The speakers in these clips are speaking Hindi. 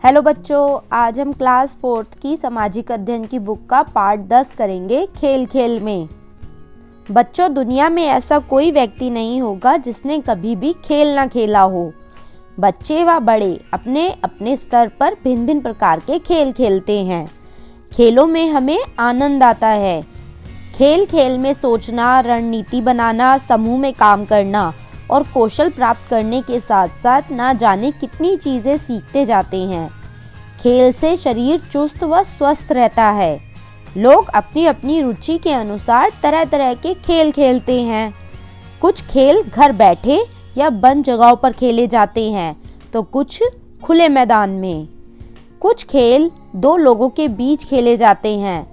हेलो बच्चों, आज हम क्लास 4th की सामाजिक अध्ययन की बुक का पार्ट 10 करेंगे खेल खेल में। बच्चों, दुनिया में ऐसा कोई व्यक्ति नहीं होगा जिसने कभी भी खेल ना खेला हो। बच्चे व बड़े अपने अपने स्तर पर भिन्न भिन्न प्रकार के खेल खेलते हैं। खेलों में हमें आनंद आता है। खेल खेल में सोचना, रणनीति बनाना, समूह में काम करना और कौशल प्राप्त करने के साथ साथ ना जाने कितनी चीजें सीखते जाते हैं। खेल से शरीर चुस्त व स्वस्थ रहता है। लोग अपनी अपनी रुचि के अनुसार तरह तरह के खेल खेलते हैं। कुछ खेल घर बैठे या बंद जगहों पर खेले जाते हैं तो कुछ खुले मैदान में। कुछ खेल दो लोगों के बीच खेले जाते हैं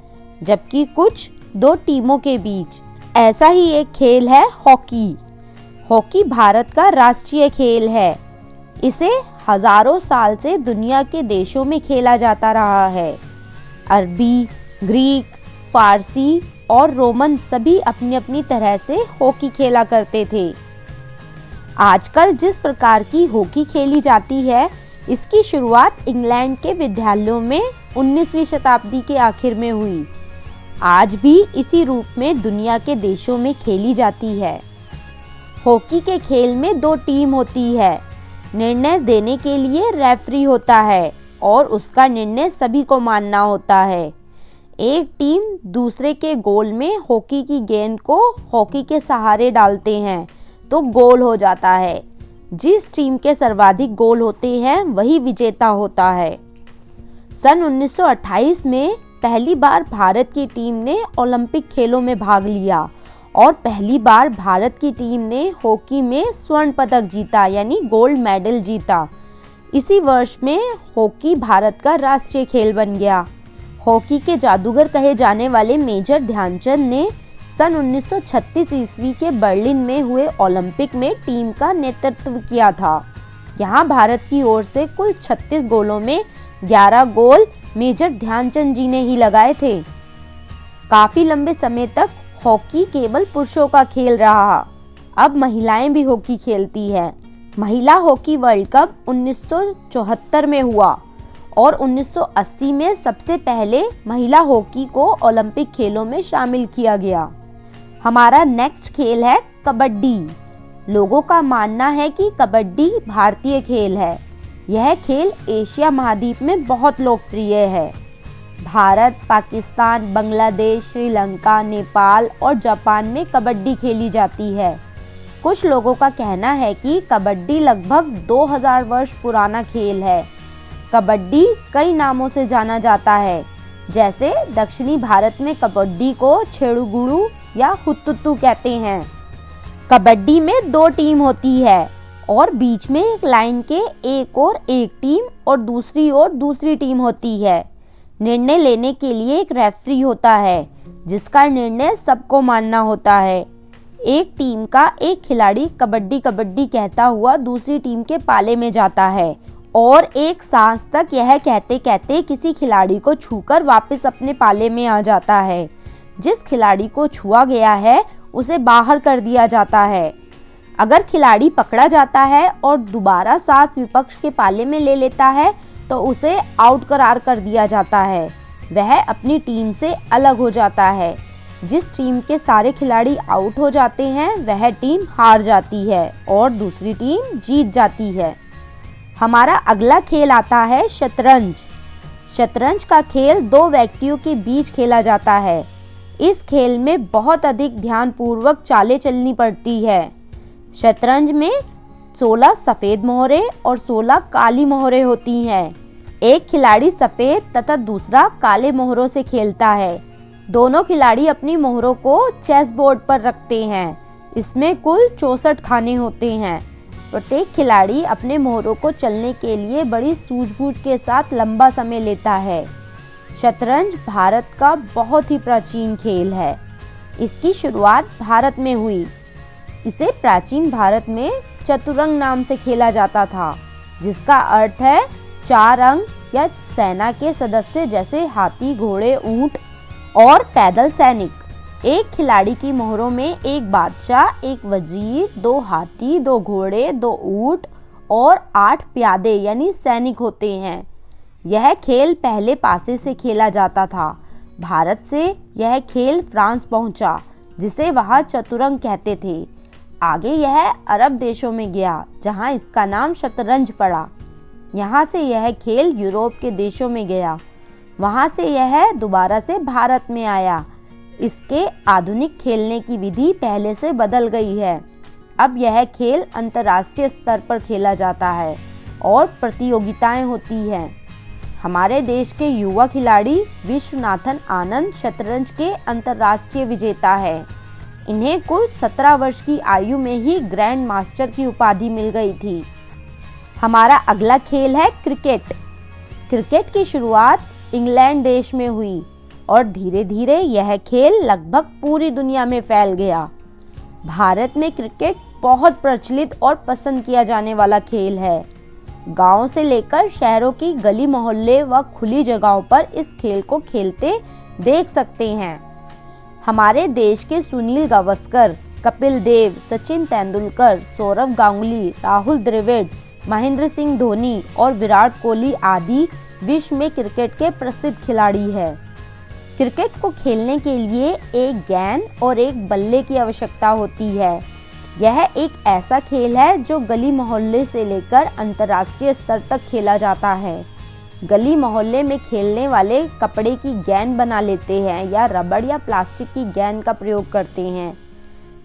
जबकि कुछ दो टीमों के बीच। ऐसा ही एक खेल है हॉकी। हॉकी भारत का राष्ट्रीय खेल है। इसे हजारों साल से दुनिया के देशों में खेला जाता रहा है। अरबी, ग्रीक, फारसी और रोमन सभी अपनी अपनी तरह से हॉकी खेला करते थे। आजकल जिस प्रकार की हॉकी खेली जाती है, इसकी शुरुआत इंग्लैंड के विद्यालयों में 19वीं शताब्दी के आखिर में हुई। आज भी इसी रूप में दुनिया के देशों में खेली जाती है। हॉकी के खेल में दो टीम होती है। निर्णय देने के लिए रेफरी होता है और उसका निर्णय सभी को मानना होता है। एक टीम दूसरे के गोल में हॉकी की गेंद को हॉकी के सहारे डालते हैं तो गोल हो जाता है। जिस टीम के सर्वाधिक गोल होते हैं वही विजेता होता है। सन 1928 में पहली बार भारत की टीम ने ओलंपिक खेलों में भाग लिया और पहली बार भारत की टीम ने हॉकी में स्वर्ण पदक जीता, यानी गोल्ड मेडल जीता। इसी वर्ष में हॉकी भारत का राष्ट्रीय खेल बन गया। हॉकी के जादूगर कहे जाने वाले मेजर ध्यानचंद ने सन 1936 ईस्वी के बर्लिन में हुए ओलंपिक में टीम का नेतृत्व किया था। यहाँ भारत की ओर से कुल 36 गोलों में 11 गोल मेजर ध्यानचंद जी ने ही लगाए थे। काफी लंबे समय तक हॉकी केवल पुरुषों का खेल रहा। अब महिलाएं भी हॉकी खेलती है। महिला हॉकी वर्ल्ड कप 1974 में हुआ और 1980 में सबसे पहले महिला हॉकी को ओलंपिक खेलों में शामिल किया गया। हमारा नेक्स्ट खेल है कबड्डी। लोगों का मानना है कि कबड्डी भारतीय खेल है। यह खेल एशिया महाद्वीप में बहुत लोकप्रिय है। भारत, पाकिस्तान, बांग्लादेश, श्रीलंका, नेपाल और जापान में कबड्डी खेली जाती है। कुछ लोगों का कहना है कि कबड्डी लगभग 2000 वर्ष पुराना खेल है। कबड्डी कई नामों से जाना जाता है, जैसे दक्षिणी भारत में कबड्डी को छेड़ुगुड़ू या हुत्तुत्तू कहते हैं। कबड्डी में दो टीम होती है और बीच में एक लाइन के एक ओर एक टीम और दूसरी ओर दूसरी टीम होती है। निर्णय लेने के लिए एक रेफरी होता है जिसका निर्णय सबको मानना होता है। एक टीम का एक खिलाड़ी कबड्डी कबड्डी कहता हुआ दूसरी टीम के पाले में जाता है और एक सांस तक यह कहते कहते किसी खिलाड़ी को छूकर वापस अपने पाले में आ जाता है। जिस खिलाड़ी को छुआ गया है उसे बाहर कर दिया जाता है। अगर खिलाड़ी पकड़ा जाता है और दोबारा सांस विपक्ष के पाले में ले लेता है तो उसे आउट करार कर दिया जाता है। वह अपनी टीम से अलग हो जाता है। जिस टीम के सारे खिलाड़ी आउट हो जाते हैं वह टीम हार जाती है और दूसरी टीम जीत जाती है। हमारा अगला खेल आता है शतरंज। शतरंज का खेल दो व्यक्तियों के बीच खेला जाता है। इस खेल में बहुत अधिक ध्यानपूर्वक चालें चलनी पड़ती है। शतरंज में 16 सफेद मोहरे और 16 काली मोहरे होती हैं। एक खिलाड़ी सफेद तथा दूसरा काले मोहरों से खेलता है। दोनों खिलाड़ी अपनी मोहरों को चेस बोर्ड पर रखते हैं। इसमें कुल 64 खाने होते हैं। प्रत्येक खिलाड़ी अपने मोहरों को चलने के लिए बड़ी सूझबूझ के साथ लंबा समय लेता है। शतरंज भारत का बहुत ही प्राचीन खेल है। इसकी शुरुआत भारत में हुई। इसे प्राचीन भारत में चतुरंग नाम से खेला जाता था, जिसका अर्थ है 4 अंग या सेना के सदस्य, जैसे हाथी, घोड़े, ऊंट और पैदल सैनिक। एक खिलाड़ी की मोहरों में एक बादशाह, एक वजीर, 2 हाथी, 2 घोड़े, 2 ऊंट और 8 प्यादे यानी सैनिक होते हैं। यह खेल पहले पासे से खेला जाता था। भारत से यह खेल फ्रांस पहुंचा, जिसे वहां चतुरंग कहते थे। आगे यह अरब देशों में गया, जहां इसका नाम शतरंज पड़ा। यहाँ से यह खेल यूरोप के देशों में गया, वहां से यह दोबारा से भारत में आया। इसके आधुनिक खेलने की विधि पहले से बदल गई है। अब यह खेल अंतर्राष्ट्रीय स्तर पर खेला जाता है और प्रतियोगिताएं होती हैं। हमारे देश के युवा खिलाड़ी विश्वनाथन आनंद शतरंज के अंतर्राष्ट्रीय विजेता है। इन्हें कुल 17 वर्ष की आयु में ही ग्रैंड मास्टर की उपाधि मिल गई थी। हमारा अगला खेल है क्रिकेट। क्रिकेट की शुरुआत इंग्लैंड देश में हुई और धीरे धीरे यह खेल लगभग पूरी दुनिया में फैल गया। भारत में क्रिकेट बहुत प्रचलित और पसंद किया जाने वाला खेल है। गांव से लेकर शहरों की गली मोहल्ले व खुली जगहों पर इस खेल को खेलते देख सकते हैं। हमारे देश के सुनील गावस्कर, कपिल देव, सचिन तेंदुलकर, सौरव गांगुली, राहुल द्रविड़, महेंद्र सिंह धोनी और विराट कोहली आदि विश्व में क्रिकेट के प्रसिद्ध खिलाड़ी हैं। क्रिकेट को खेलने के लिए एक गेंद और एक बल्ले की आवश्यकता होती है। यह एक ऐसा खेल है जो गली मोहल्ले से लेकर अंतर्राष्ट्रीय स्तर तक खेला जाता है। गली मोहल्ले में खेलने वाले कपड़े की गेंद बना लेते हैं या रबड़ या प्लास्टिक की गेंद का प्रयोग करते हैं।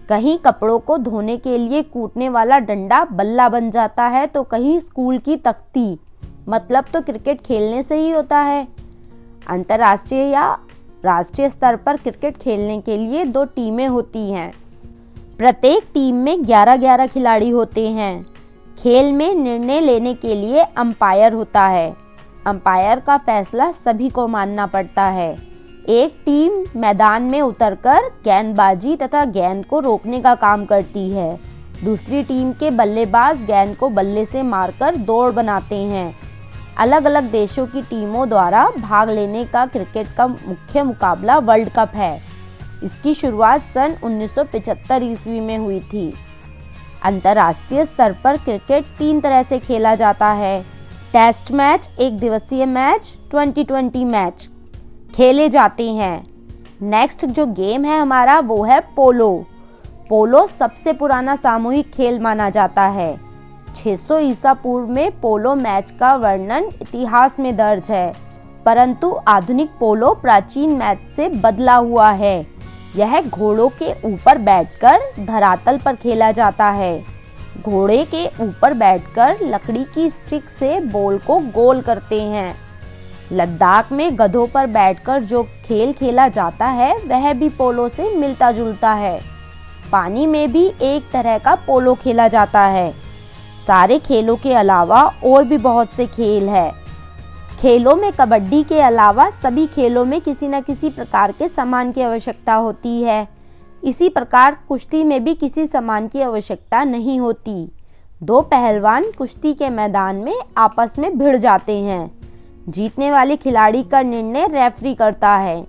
कहीं कपड़ों को धोने के लिए कूटने वाला डंडा बल्ला बन जाता है, तो कहीं स्कूल की तख्ती। मतलब तो क्रिकेट खेलने से ही होता है। अंतर्राष्ट्रीय या राष्ट्रीय स्तर पर क्रिकेट खेलने के लिए 2 टीमें होती हैं। प्रत्येक टीम में 11-11 खिलाड़ी होते हैं। खेल में निर्णय लेने के लिए अंपायर होता है। अंपायर का फैसला सभी को मानना पड़ता है। एक टीम मैदान में उतरकर गेंदबाजी तथा गेंद को रोकने का काम करती है। दूसरी टीम के बल्लेबाज गेंद को बल्ले से मारकर दौड़ बनाते हैं। अलग अलग देशों की टीमों द्वारा भाग लेने का क्रिकेट का मुख्य मुकाबला वर्ल्ड कप है। इसकी शुरुआत सन 1975 ईस्वी में हुई थी। अंतर्राष्ट्रीय स्तर पर क्रिकेट 3 तरह से खेला जाता है। टेस्ट मैच, एक दिवसीय मैच, 2020 मैच खेले जाते हैं। नेक्स्ट जो गेम है हमारा वो है पोलो। पोलो सबसे पुराना सामूहिक खेल माना जाता है। 600 ईसा पूर्व में पोलो मैच का वर्णन इतिहास में दर्ज है, परंतु आधुनिक पोलो प्राचीन मैच से बदला हुआ है। यह घोड़ों के ऊपर बैठकर धरातल पर खेला जाता है। घोड़े के ऊपर बैठकर लकड़ी की स्टिक से बॉल को गोल करते हैं। लद्दाख में गधों पर बैठकर जो खेल खेला जाता है वह भी पोलो से मिलता जुलता है। पानी में भी एक तरह का पोलो खेला जाता है। सारे खेलों के अलावा और भी बहुत से खेल हैं। खेलों में कबड्डी के अलावा सभी खेलों में किसी न किसी प्रकार के सामान की आवश्यकता होती है। इसी प्रकार कुश्ती में भी किसी सामान की आवश्यकता नहीं होती। 2 पहलवान कुश्ती के मैदान में आपस में भिड़ जाते हैं। जीतने वाले खिलाड़ी का निर्णय रेफरी करता है।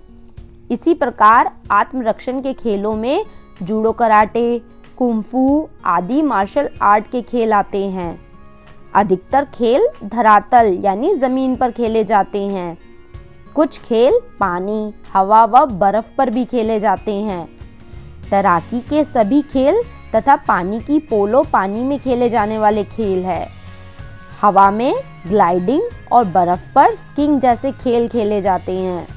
इसी प्रकार आत्मरक्षण के खेलों में जूडो, कराटे, कुंफू आदि मार्शल आर्ट के खेल आते हैं। अधिकतर खेल धरातल यानी जमीन पर खेले जाते हैं। कुछ खेल पानी, हवा व बर्फ पर भी खेले जाते हैं। तैराकी के सभी खेल तथा पानी की पोलो पानी में खेले जाने वाले खेल है। हवा में ग्लाइडिंग और बर्फ पर स्कीइंग जैसे खेल खेले जाते हैं।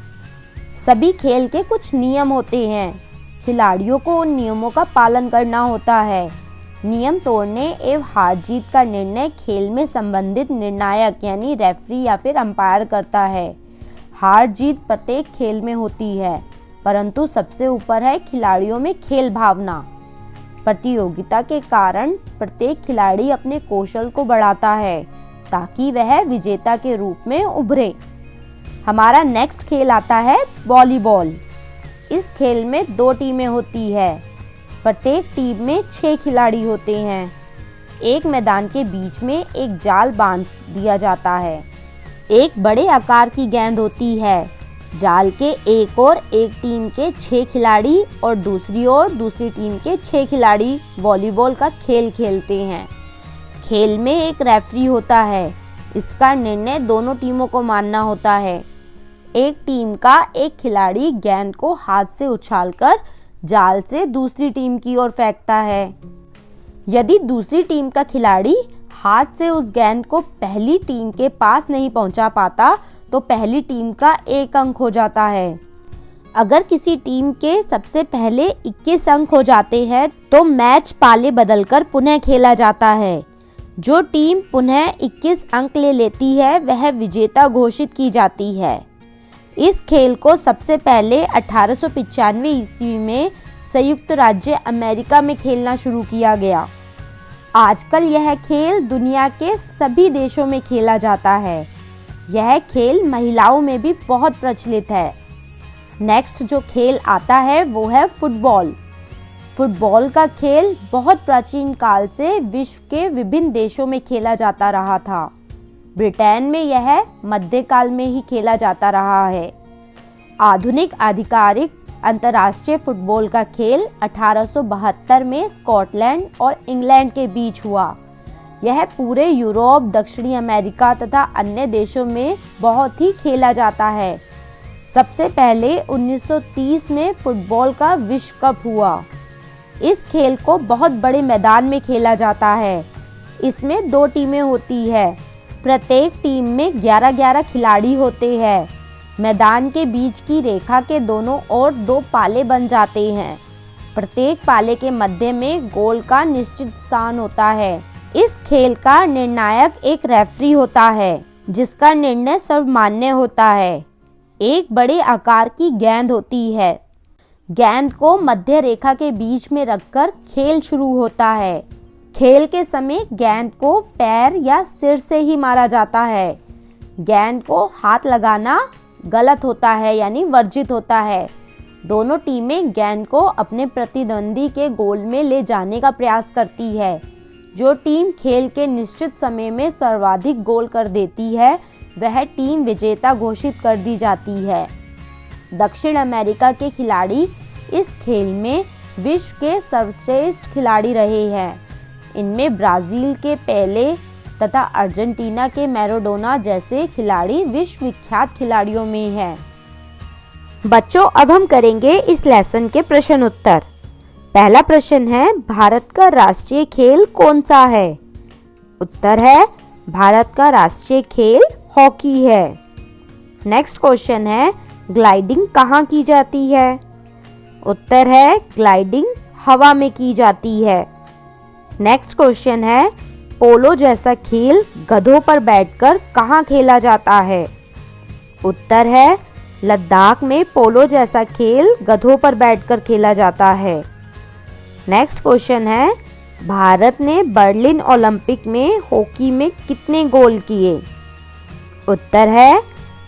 सभी खेल के कुछ नियम होते हैं। खिलाड़ियों को उन नियमों का पालन करना होता है। नियम तोड़ने एवं हार जीत का निर्णय खेल में संबंधित निर्णायक यानी रेफरी या फिर अंपायर करता है। हार जीत प्रत्येक खेल में होती है, परंतु सबसे ऊपर है खिलाड़ियों में खेल भावना। प्रतियोगिता के कारण प्रत्येक खिलाड़ी अपने कौशल को बढ़ाता है ताकि वह विजेता के रूप में उभरे। हमारा नेक्स्ट खेल आता है वॉलीबॉल। इस खेल में 2 टीमें होती है। प्रत्येक टीम में 6 खिलाड़ी होते हैं। एक मैदान के बीच में एक जाल बांध दिया जाता है। एक बड़े आकार की गेंद होती है। जाल के एक ओर एक टीम के 6 खिलाड़ी और दूसरी ओर दूसरी टीम के 6 खिलाड़ी वॉलीबॉल का खेल खेलते हैं। खेल में एक रेफरी होता है। इसका निर्णय दोनों टीमों को मानना होता है। एक टीम का एक खिलाड़ी गेंद को हाथ से उछालकर जाल से दूसरी टीम की ओर फेंकता है। यदि दूसरी टीम का खिलाड़ी हाथ से उस गेंद को पहली टीम के पास नहीं पहुंचा पाता तो पहली टीम का 1 अंक हो जाता है। अगर किसी टीम के सबसे पहले 21 अंक हो जाते हैं तो मैच पाले बदलकर पुनः खेला जाता है। जो टीम पुनः 21 अंक ले लेती है वह विजेता घोषित की जाती है। इस खेल को सबसे पहले 1895 ईस्वी में संयुक्त राज्य अमेरिका में खेलना शुरू किया गया। आजकल यह खेल दुनिया के सभी देशों में खेला जाता है। यह खेल महिलाओं में भी बहुत प्रचलित है। नेक्स्ट जो खेल आता है वो है फुटबॉल। फुटबॉल का खेल बहुत प्राचीन काल से विश्व के विभिन्न देशों में खेला जाता रहा था। ब्रिटेन में यह मध्यकाल में ही खेला जाता रहा है। आधुनिक आधिकारिक अंतर्राष्ट्रीय फुटबॉल का खेल 1872 में स्कॉटलैंड और इंग्लैंड के बीच हुआ। यह पूरे यूरोप, दक्षिणी अमेरिका तथा अन्य देशों में बहुत ही खेला जाता है। सबसे पहले 1930 में फुटबॉल का विश्व कप हुआ। इस खेल को बहुत बड़े मैदान में खेला जाता है। इसमें 2 टीमें होती है। प्रत्येक टीम में 11-11 खिलाड़ी होते हैं। मैदान के बीच की रेखा के दोनों ओर 2 पाले बन जाते हैं। प्रत्येक पाले के मध्य में गोल का निश्चित स्थान होता है। इस खेल का निर्णायक एक रेफरी होता है जिसका निर्णय सर्वमान्य होता है। एक बड़े आकार की गेंद होती है। गेंद को मध्य रेखा के बीच में रखकर खेल शुरू होता है। खेल के समय गेंद को पैर या सिर से ही मारा जाता है। गेंद को हाथ लगाना गलत होता है यानी वर्जित होता है। दोनों टीमें गेंद को अपने प्रतिद्वंदी के गोल में ले जाने का प्रयास करती है। जो टीम खेल के निश्चित समय में सर्वाधिक गोल कर देती है वह टीम विजेता घोषित कर दी जाती है। दक्षिण अमेरिका के खिलाड़ी इस खेल में विश्व के सर्वश्रेष्ठ खिलाड़ी रहे हैं। इनमें ब्राजील के पेले तथा अर्जेंटीना के मैराडोना जैसे खिलाड़ी विश्व विख्यात खिलाड़ियों में हैं। बच्चों, अब हम करेंगे इस लेसन के प्रश्न उत्तर। पहला प्रश्न है, भारत का राष्ट्रीय खेल कौन सा है? उत्तर है, भारत का राष्ट्रीय खेल हॉकी है। नेक्स्ट क्वेश्चन है, ग्लाइडिंग कहाँ की जाती है? उत्तर है, ग्लाइडिंग हवा में की जाती है। नेक्स्ट क्वेश्चन है, पोलो जैसा खेल गधों पर बैठकर कहाँ खेला जाता है? उत्तर है, लद्दाख में पोलो जैसा खेल गधों पर बैठकर खेला जाता है। नेक्स्ट क्वेश्चन है, भारत ने बर्लिन ओलंपिक में हॉकी में कितने गोल किए? उत्तर है,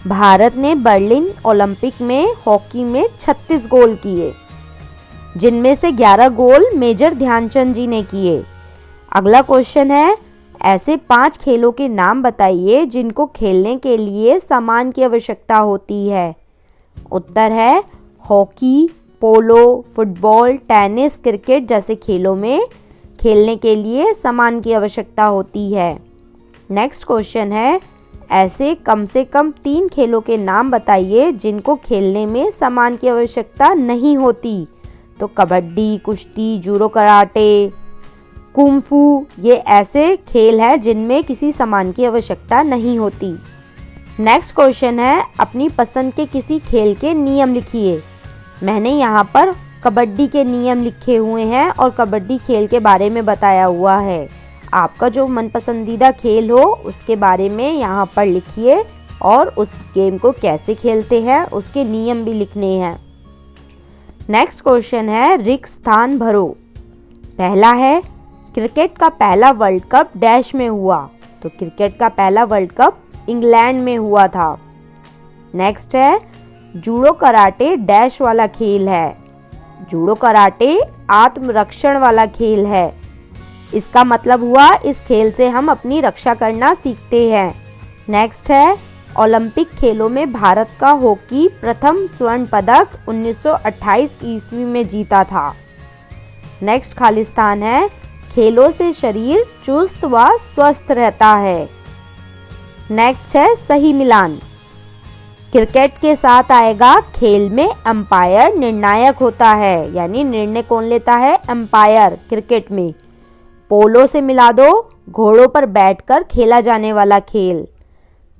भारत ने बर्लिन ओलंपिक में हॉकी में 36 गोल किए, जिनमें से 11 गोल मेजर ध्यानचंद जी ने किए। अगला क्वेश्चन है, ऐसे 5 खेलों के नाम बताइए जिनको खेलने के लिए सामान की आवश्यकता होती है। उत्तर है, हॉकी, पोलो, फुटबॉल, टेनिस, क्रिकेट जैसे खेलों में खेलने के लिए सामान की आवश्यकता होती है। नेक्स्ट क्वेश्चन है, ऐसे कम से कम 3 खेलों के नाम बताइए जिनको खेलने में सामान की आवश्यकता नहीं होती। तो कबड्डी, कुश्ती, जूडो कराटे, कुंफू, ये ऐसे खेल हैं जिनमें किसी सामान की आवश्यकता नहीं होती। नेक्स्ट क्वेश्चन है, अपनी पसंद के किसी खेल के नियम लिखिए। मैंने यहाँ पर कबड्डी के नियम लिखे हुए हैं और कबड्डी खेल के बारे में बताया हुआ है। आपका जो मनपसंदीदा खेल हो उसके बारे में यहाँ पर लिखिए और उस गेम को कैसे खेलते हैं उसके नियम भी लिखने हैं। नेक्स्ट क्वेश्चन है, रिक्त स्थान भरो। पहला है, क्रिकेट का पहला वर्ल्ड कप डैश में हुआ। तो क्रिकेट का पहला वर्ल्ड कप इंग्लैंड में हुआ था। नेक्स्ट है, जूडो कराटे डैश वाला खेल है। जूडो कराटे आत्मरक्षण वाला खेल है। इसका मतलब हुआ इस खेल से हम अपनी रक्षा करना सीखते हैं। नेक्स्ट है, ओलंपिक खेलों में भारत का हॉकी प्रथम स्वर्ण पदक 1928 ईस्वी में जीता था। नेक्स्ट खालिस्तान है, खेलों से शरीर चुस्त व स्वस्थ रहता है। नेक्स्ट है सही मिलान। क्रिकेट के साथ आएगा खेल में अंपायर निर्णायक होता है, यानी निर्णय कौन लेता है? अंपायर क्रिकेट में। पोलो से मिला दो, घोड़ों पर बैठकर खेला जाने वाला खेल।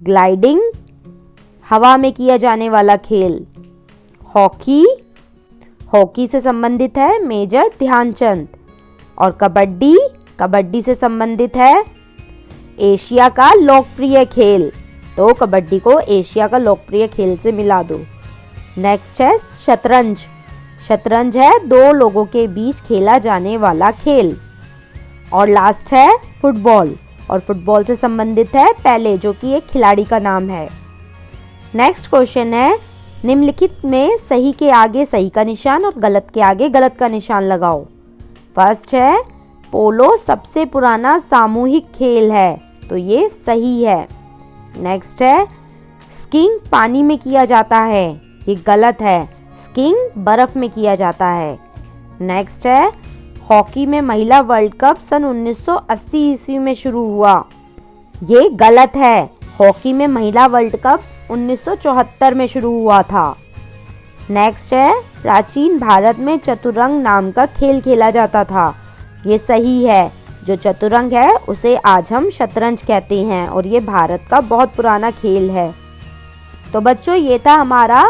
ग्लाइडिंग, हवा में किया जाने वाला खेल। हॉकी, हॉकी से संबंधित है मेजर ध्यानचंद। और कबड्डी, कबड्डी से संबंधित है एशिया का लोकप्रिय खेल, तो कबड्डी को एशिया का लोकप्रिय खेल से मिला दो। नेक्स्ट है शतरंज। शतरंज है दो लोगों के बीच खेला जाने वाला खेल। और लास्ट है फुटबॉल, और फुटबॉल से संबंधित है पेले, जो कि एक खिलाड़ी का नाम है। नेक्स्ट क्वेश्चन है निम्नलिखित में सही के आगे सही का निशान और गलत के आगे गलत का निशान लगाओ। फर्स्ट है पोलो सबसे पुराना सामूहिक खेल है, तो ये सही है। नेक्स्ट है स्कीइंग पानी में किया जाता है, ये गलत है। स्कीइंग बर्फ में किया जाता है। नेक्स्ट है हॉकी में महिला वर्ल्ड कप सन 1980 ईस्वी में शुरू हुआ, ये गलत है। हॉकी में महिला वर्ल्ड कप 1974 में शुरू हुआ था। नेक्स्ट है प्राचीन भारत में चतुरंग नाम का खेल खेला जाता था, ये सही है। जो चतुरंग है उसे आज हम शतरंज कहते हैं और ये भारत का बहुत पुराना खेल है। तो बच्चों ये था हमारा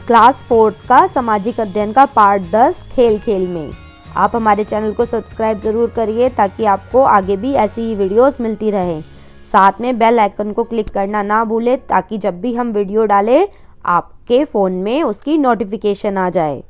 क्लास 4 का सामाजिक अध्ययन का पार्ट 10 खेल खेल में। आप हमारे चैनल को सब्सक्राइब ज़रूर करिए ताकि आपको आगे भी ऐसी ही वीडियोस मिलती रहे। साथ में बेल आइकन को क्लिक करना ना भूलें ताकि जब भी हम वीडियो डालें आपके फ़ोन में उसकी नोटिफिकेशन आ जाए।